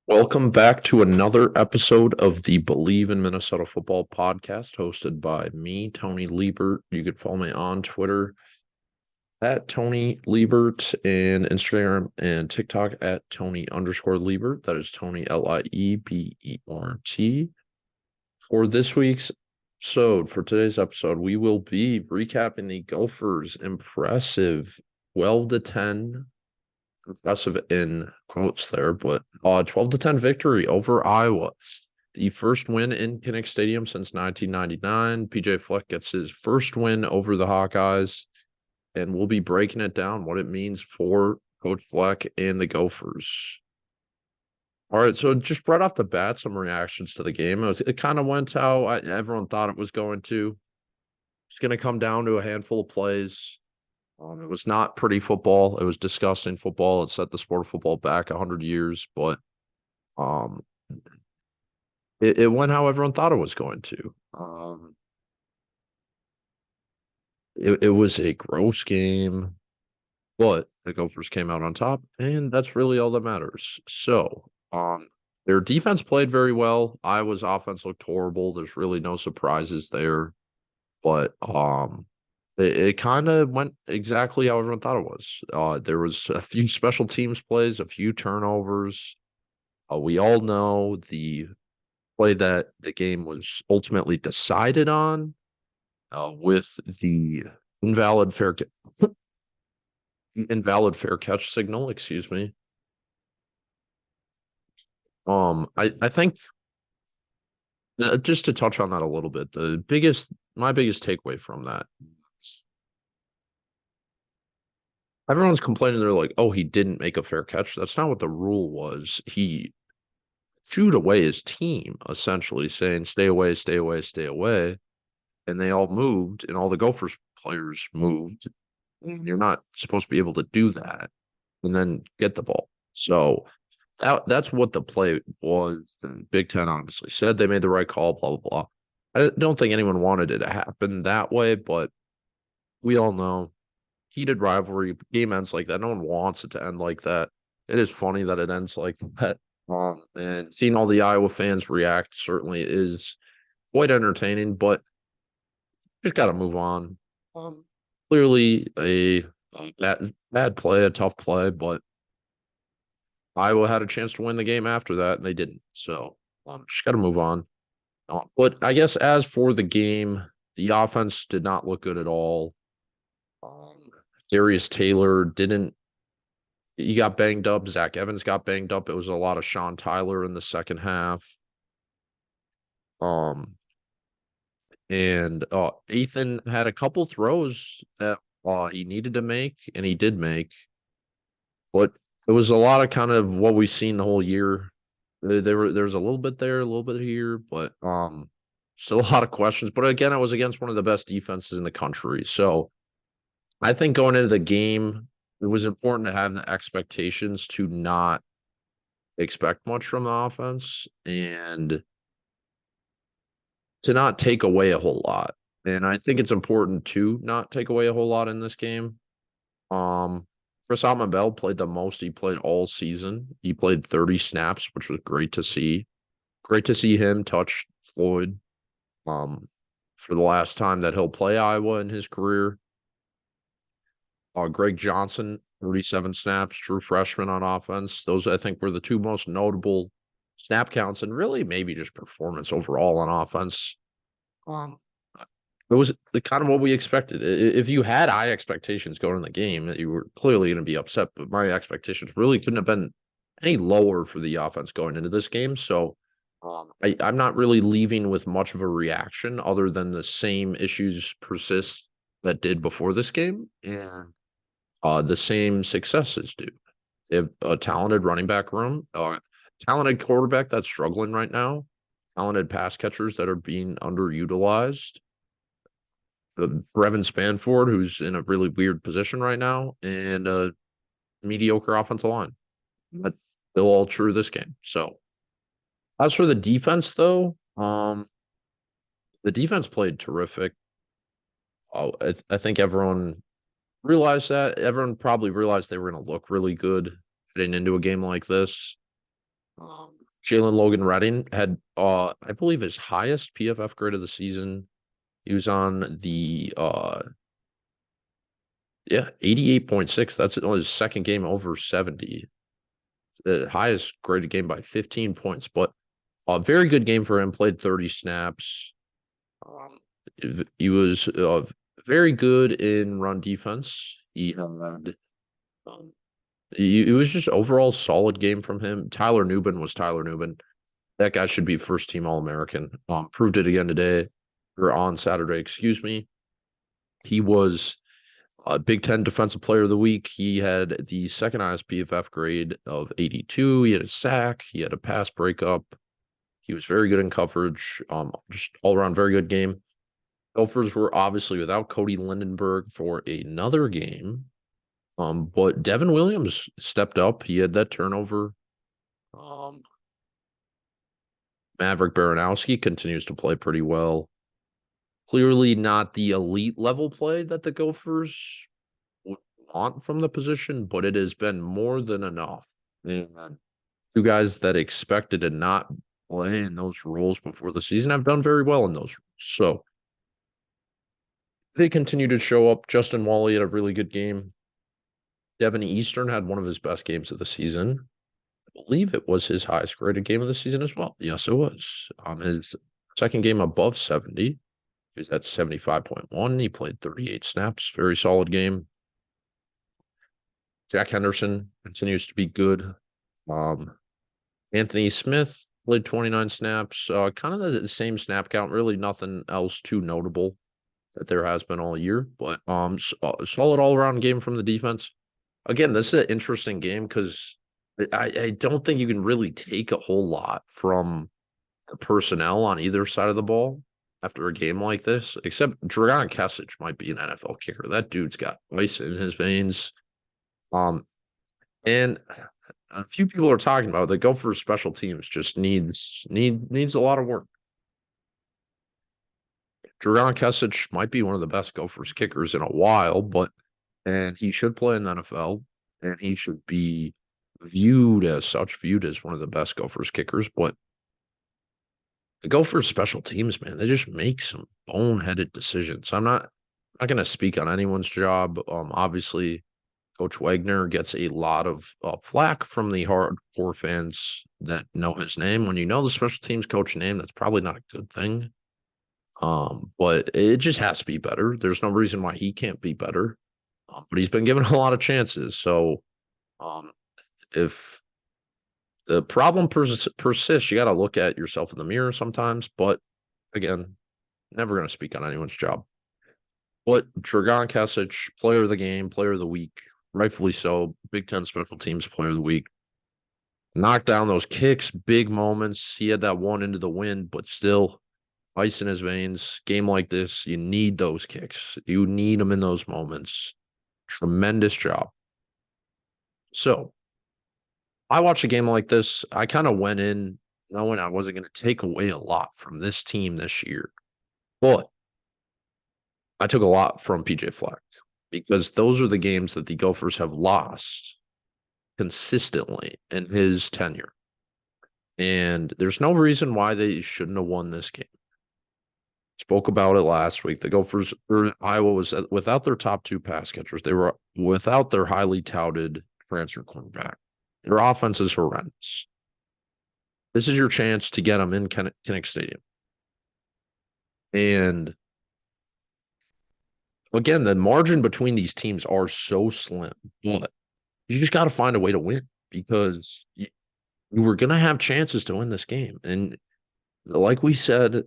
Welcome back to another episode of the Believe in Minnesota Football podcast, hosted by me, Tony Liebert. You can follow me on Twitter at Tony Liebert and Instagram and TikTok at Tony_Liebert. That is Tony Liebert. For this week's episode, for today's episode, we will be recapping the Gophers' impressive 12-10 impressive in quotes there, but 12-10 victory over Iowa. The first win in Kinnick Stadium since 1999. PJ Fleck gets his first win over the Hawkeyes, and we'll be breaking it down, what it means for Coach Fleck and the Gophers. All right, so just right off the bat, some reactions to the game. It kind of went how everyone thought it was going to. It's going to come down to a handful of plays. It was not pretty football. It was disgusting football. It set the sport of football back 100 years, but um, it went how everyone thought it was going to. It was a gross game, but the Gophers came out on top, and that's really all that matters. So, their defense played very well. Iowa's offense looked horrible. There's really no surprises there, but it kind of went exactly how everyone thought it was. There was a few special teams plays, a few turnovers. We all know the play that the game was ultimately decided on with the invalid fair invalid fair catch signal. Excuse me. I think just to touch on that a little bit, my biggest takeaway from that, everyone's complaining. They're like, "Oh, he didn't make a fair catch." That's not what the rule was. He shooed away his team, essentially saying, "Stay away, stay away, stay away." And they all moved, and all the Gophers players moved. You're not supposed to be able to do that and then get the ball. So that's what the play was. The Big Ten obviously said they made the right call, blah, blah, blah. I don't think anyone wanted it to happen that way, but we all know heated rivalry, game ends like that. No one wants it to end like that. It is funny that it ends like that. And seeing all the Iowa fans react certainly is quite entertaining, but just got to move on. Clearly a bad play, a tough play, but Iowa had a chance to win the game after that, and they didn't. So just got to move on. But I guess as for the game, the offense did not look good at all. Darius Taylor didn't. He got banged up. Zach Evans got banged up. It was a lot of Sean Tyler in the second half. And Ethan had a couple throws that he needed to make, and he did make. But it was a lot of kind of what we've seen the whole year. There's a little bit there, a little bit here, but still a lot of questions. But again, it was against one of the best defenses in the country. So I think going into the game, it was important to have the expectations to not expect much from the offense and to not take away a whole lot. And I think it's important to not take away a whole lot in this game. Chris Bell played the most he played all season. He played 30 snaps, which was great to see. Great to see him touch Floyd for the last time that he'll play Iowa in his career. Greg Johnson, 37 snaps, true freshman on offense. Those, I think, were the two most notable snap counts and really maybe just performance overall on offense. It was kind of what we expected. If you had high expectations going in the game, you were clearly going to be upset. But my expectations really couldn't have been any lower for the offense going into this game. So I'm not really leaving with much of a reaction other than the same issues persist that did before this game. And the same successes do. They have a talented running back room, talented quarterback that's struggling right now, talented pass catchers that are being underutilized. Brevin Spanford, who's in a really weird position right now, and a mediocre offensive line. But they're all true this game. So as for the defense, though, the defense played terrific. I think everyone realized that. Everyone probably realized they were going to look really good heading into a game like this. Jalen Logan Redding had, I believe, his highest PFF grade of the season. He was on the, 88.6. That's his second game over 70. The highest graded game by 15 points, but a very good game for him. Played 30 snaps. He was very good in run defense. He had, it was just overall solid game from him. Tyler Nubin was Tyler Nubin. That guy should be first team All American. Proved it again today or on Saturday, excuse me. He was a Big Ten Defensive Player of the Week. He had the second highest PFF grade of 82. He had a sack. He had a pass breakup. He was very good in coverage. Just all around very good game. Gophers were obviously without Cody Lindenberg for another game. But Devin Williams stepped up. He had that turnover. Maverick Baranowski continues to play pretty well. Clearly not the elite level play that the Gophers would want from the position, but it has been more than enough. And two guys that expected to not play in those roles before the season have done very well in those roles. So they continue to show up. Justin Wally had a really good game. Devin Eastern had one of his best games of the season. I believe it was his highest graded game of the season as well. Yes, it was. His second game above 70. He was at 75.1. He played 38 snaps. Very solid game. Jack Henderson continues to be good. Anthony Smith played 29 snaps. Kind of the same snap count. Really nothing else too notable that there has been all year. But solid all-around game from the defense. Again, this is an interesting game because I don't think you can really take a whole lot from the personnel on either side of the ball after a game like this, except Dragan Kesic might be an NFL kicker. That dude's got ice in his veins. And a few people are talking about the Gophers special teams just needs a lot of work. Dragan Kesic might be one of the best Gophers kickers in a while, and he should play in the NFL, and he should be viewed as one of the best Gophers kickers. But the Gophers special teams, man, they just make some boneheaded decisions. I'm not going to speak on anyone's job. Obviously, Coach Wagner gets a lot of flack from the hardcore fans that know his name. When you know the special teams coach name, that's probably not a good thing. But it just has to be better. There's no reason why he can't be better. But he's been given a lot of chances. So if the problem persists, you got to look at yourself in the mirror sometimes. But again, never going to speak on anyone's job. But Dragan Kesic, player of the game, player of the week, rightfully so. Big Ten special teams player of the week. Knocked down those kicks, big moments. He had that one into the wind, but still ice in his veins. Game like this, you need those kicks. You need them in those moments. Tremendous job. So I watched a game like this. I kind of went in knowing I wasn't going to take away a lot from this team this year. But I took a lot from PJ Fleck because those are the games that the Gophers have lost consistently in his tenure. And there's no reason why they shouldn't have won this game. Spoke about it last week. The Gophers, Iowa was without their top two pass catchers. They were without their highly touted transfer quarterback. Their offense is horrendous. This is your chance to get them in Kinnick Stadium. And again, the margin between these teams are so slim. But you just got to find a way to win because you were going to have chances to win this game. And like we said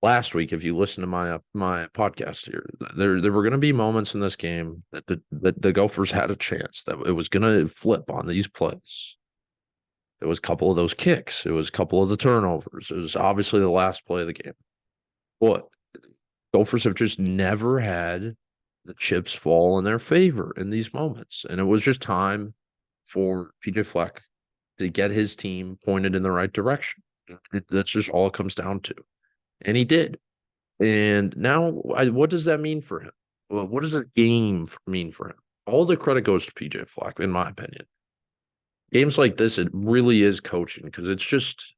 last week, if you listen to my podcast here, there were going to be moments in this game that the Gophers had a chance that it was going to flip on these plays. It was a couple of those kicks. It was a couple of the turnovers. It was obviously the last play of the game. But Gophers have just never had the chips fall in their favor in these moments. And it was just time for PJ Fleck to get his team pointed in the right direction. That's just all it comes down to. And he did. And now, what does that mean for him? Well, what does a game mean for him? All the credit goes to PJ Fleck, in my opinion. games like this, it really is coaching because it's just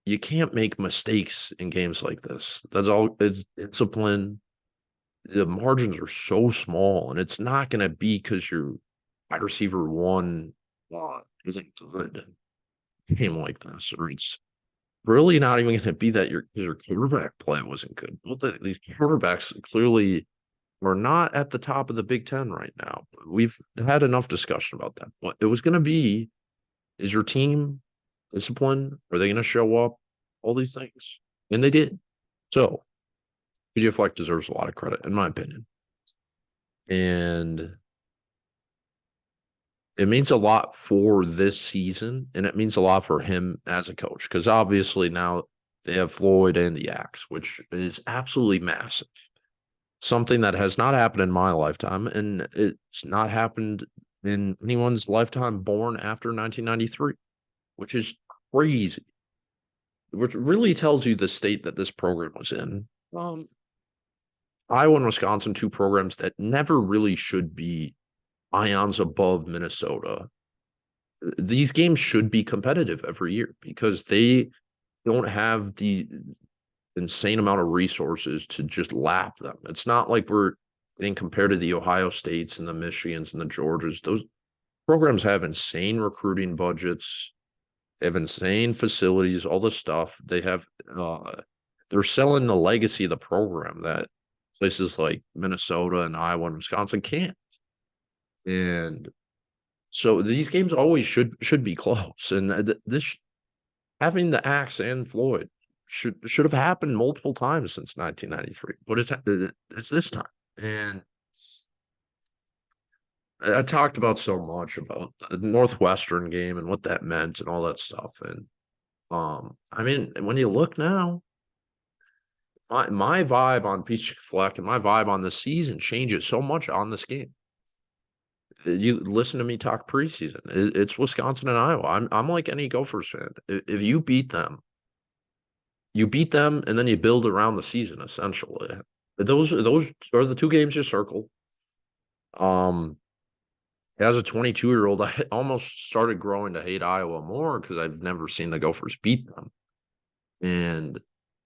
you can't make mistakes in games like this. That's all. It's discipline. The margins are so small, and it's not going to be because your wide receiver one isn't good. A game like this, or it's really not even going to be that your quarterback play wasn't good. These quarterbacks clearly are not at the top of the Big Ten right now. We've had enough discussion about that. What it was going to be is your team disciplined? Are they going to show up? All these things, and they did. So PJ Fleck deserves a lot of credit, in my opinion, and it means a lot for this season, and it means a lot for him as a coach because obviously now they have Floyd and the Axe, which is absolutely massive. Something that has not happened in my lifetime, and it's not happened in anyone's lifetime born after 1993, which is crazy. Which really tells you the state that this program was in. Iowa and Wisconsin, two programs that never really should be ions above Minnesota. These games should be competitive every year because they don't have the insane amount of resources to just lap them. It's not like we're getting compared to the Ohio States and the Michigans and the Georgias. Those programs have insane recruiting budgets. They have insane facilities, all this stuff. They have they're selling the legacy of the program that places like Minnesota and Iowa and Wisconsin can't. And so these games always should be close. And this having the Axe and Floyd should have happened multiple times since 1993, but it's this time. And I talked about so much about the Northwestern game and what that meant and all that stuff. And I mean, when you look now, my vibe on PJ Fleck and my vibe on the season changes so much on this game. You listen to me talk preseason. It's Wisconsin and Iowa. I'm like any Gophers fan. If you beat them, and then you build around the season. Essentially, those are the two games you circle. As a 22-year-old, I almost started growing to hate Iowa more because I've never seen the Gophers beat them, and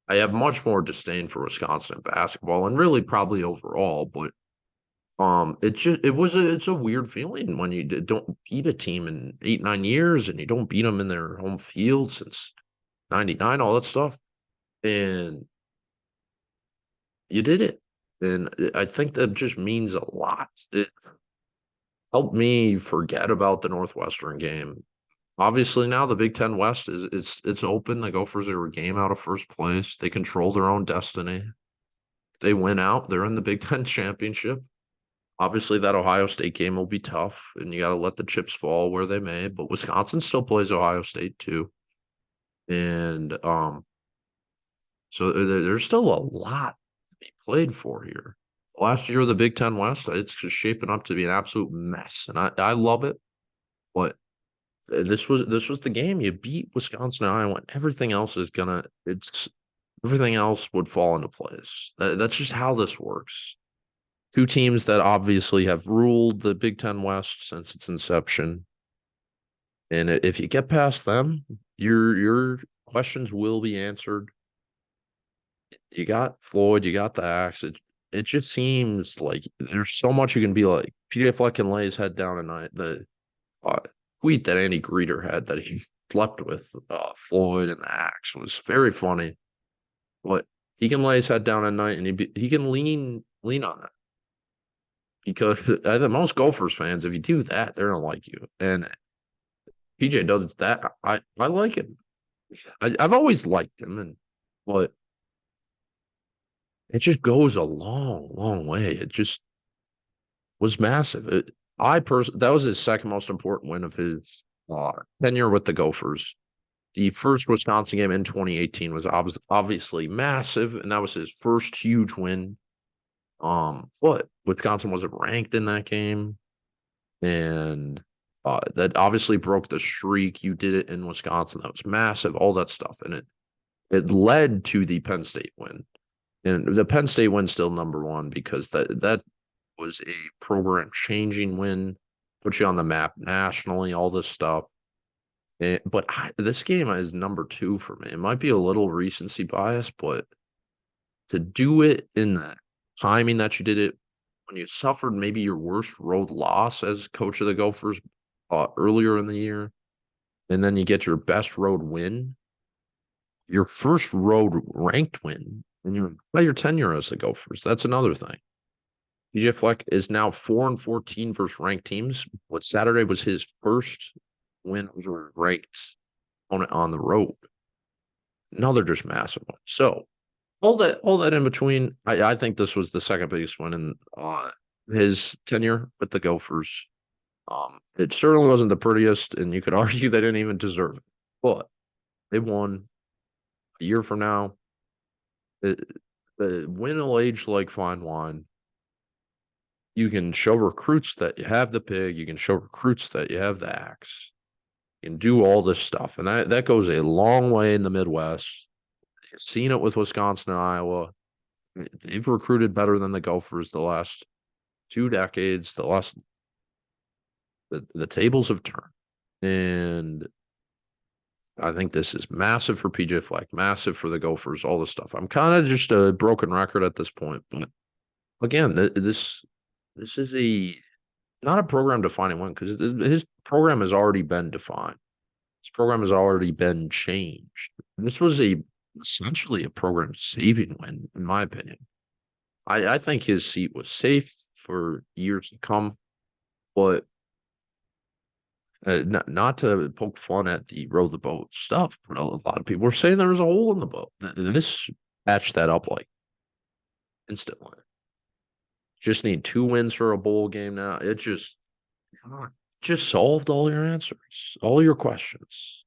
I have much more disdain for Wisconsin basketball and really probably overall. But it's a weird feeling when you don't beat a team in 8-9 years and you don't beat them in their home field since '99, all that stuff, and you did it. And I think that just means a lot. It helped me forget about the Northwestern game. Obviously, now the Big Ten West it's open. The Gophers are a game out of first place. They control their own destiny. If they win out, they're in the Big Ten championship. Obviously, that Ohio State game will be tough, and you got to let the chips fall where they may. But Wisconsin still plays Ohio State too, and so there's still a lot to be played for here. Last year, the Big Ten West, it's just shaping up to be an absolute mess, and I love it. But this was the game. You beat Wisconsin and Iowa. Everything else is gonna it's everything else would fall into place. That's just how this works. Two teams that obviously have ruled the Big Ten West since its inception. And if you get past them, your questions will be answered. You got Floyd, you got the Axe. It just seems like there's so much you can be like. PJ Fleck can lay his head down tonight. The tweet that Andy Greeter had that he slept with Floyd and the Axe was very funny. But he can lay his head down at night and he can lean on it. Because I think most Gophers fans, if you do that, they're gonna like you. And PJ does that. I like him. I've always liked him, but it just goes a long, long way. It just was massive. That was his second most important win of his tenure with the Gophers. The first Wisconsin game in 2018 was obviously massive, and that was his first huge win. But Wisconsin wasn't ranked in that game, and that obviously broke the streak. You did it in Wisconsin. That was massive, all that stuff. And it led to the Penn State win. And the Penn State win's still number one because that was a program changing win, put you on the map nationally, all this stuff. This game is number 2 for me. It might be a little recency bias, but to do it in the timing that you did it, when you suffered maybe your worst road loss as coach of the Gophers earlier in the year, and then you get your best road win, your first road ranked win, and your tenure as the Gophers. That's another thing. PJ Fleck is now 4-14 versus ranked teams. What Saturday was his first win over ranked opponent on the road. Another just massive one. So all that in between, I think this was the second biggest win in his tenure with the Gophers. It certainly wasn't the prettiest, and you could argue they didn't even deserve it. But they won. A year from now, the win will age like fine wine. You can show recruits that you have the pig. You can show recruits that you have the axe. You can do all this stuff, and that goes a long way in the Midwest. You've seen it with Wisconsin and Iowa. They've recruited better than the Gophers the last 2 decades. The tables have turned, and I think this is massive for PJ Fleck, massive for the Gophers, all this stuff. I'm kind of just a broken record at this point, but again, this is not a program defining one because his program has already been defined. His program has already been changed. This was essentially a program saving win, in my opinion. I think his seat was safe for years to come, but not to poke fun at the row the boat stuff, but a lot of people were saying there was a hole in the boat. This patched that up like instantly. Just need 2 wins for a bowl game now. It just solved all your answers, all your questions.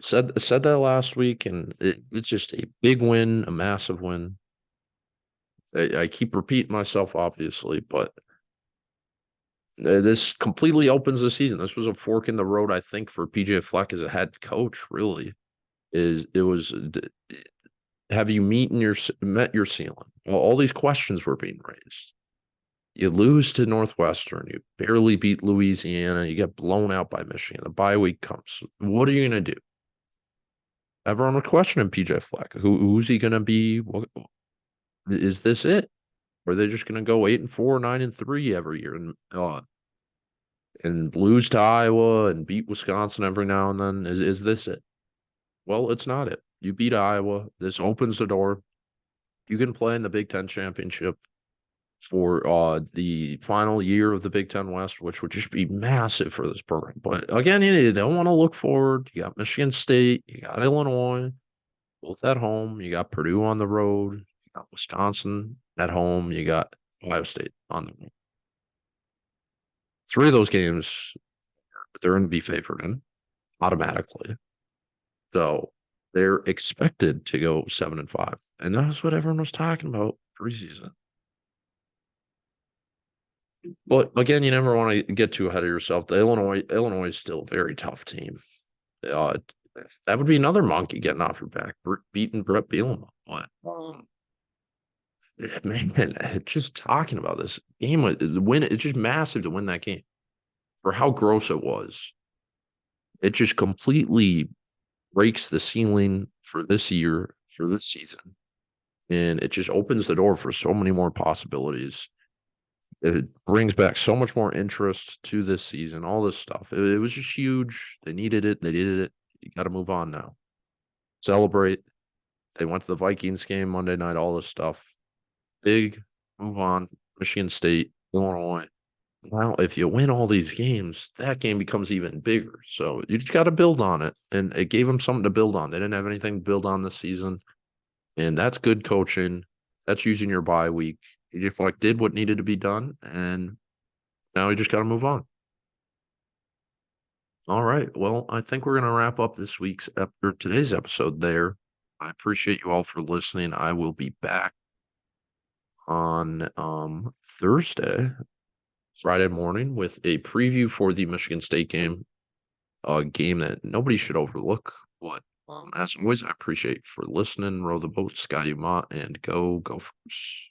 Said that last week, and it's just a big win, a massive win. I keep repeating myself, obviously, but this completely opens the season. This was a fork in the road, I think, for PJ Fleck as a head coach. Really, have you met your ceiling? All these questions were being raised. You lose to Northwestern. You barely beat Louisiana. You get blown out by Michigan. The bye week comes. What are you going to do? Everyone was questioning PJ Fleck. Who's he going to be? Is this it? Or are they just going to go 8-4, 9-3 every year and lose to Iowa and beat Wisconsin every now and then? Is this it? Well, it's not it. You beat Iowa. This opens the door. You can play in the Big Ten championship for the final year of the Big Ten West, which would just be massive for this program. But again, you don't want to look forward. You got Michigan State, you got Illinois, both at home. You got Purdue on the road. You got Wisconsin at home. You got Ohio State on the road. 3 of those games, they're going to be favored in automatically. So they're expected to go 7-5. And that's what everyone was talking about preseason. But again, you never want to get too ahead of yourself. The Illinois is still a very tough team. That would be another monkey getting off your back, beating Brett Bielema. Man, just talking about this game, the win, it's just massive to win that game. For how gross it was, it just completely breaks the ceiling for this year, for this season. And it just opens the door for so many more possibilities. It brings back so much more interest to this season, all this stuff. It was just huge. They needed it. You got to move on now. Celebrate. They went to the Vikings game Monday night, all this stuff. Big, move on. Michigan State, Illinois. Now, if you win all these games, that game becomes even bigger. So you just got to build on it. And it gave them something to build on. They didn't have anything to build on this season. And that's good coaching. That's using your bye week. He just did what needed to be done, and now we just got to move on. All right. Well, I think we're going to wrap up today's episode there. I appreciate you all for listening. I will be back on Friday morning with a preview for the Michigan State game, a game that nobody should overlook. But as always, I appreciate you for listening. Row the boat, Sky Umont, and go Gophers.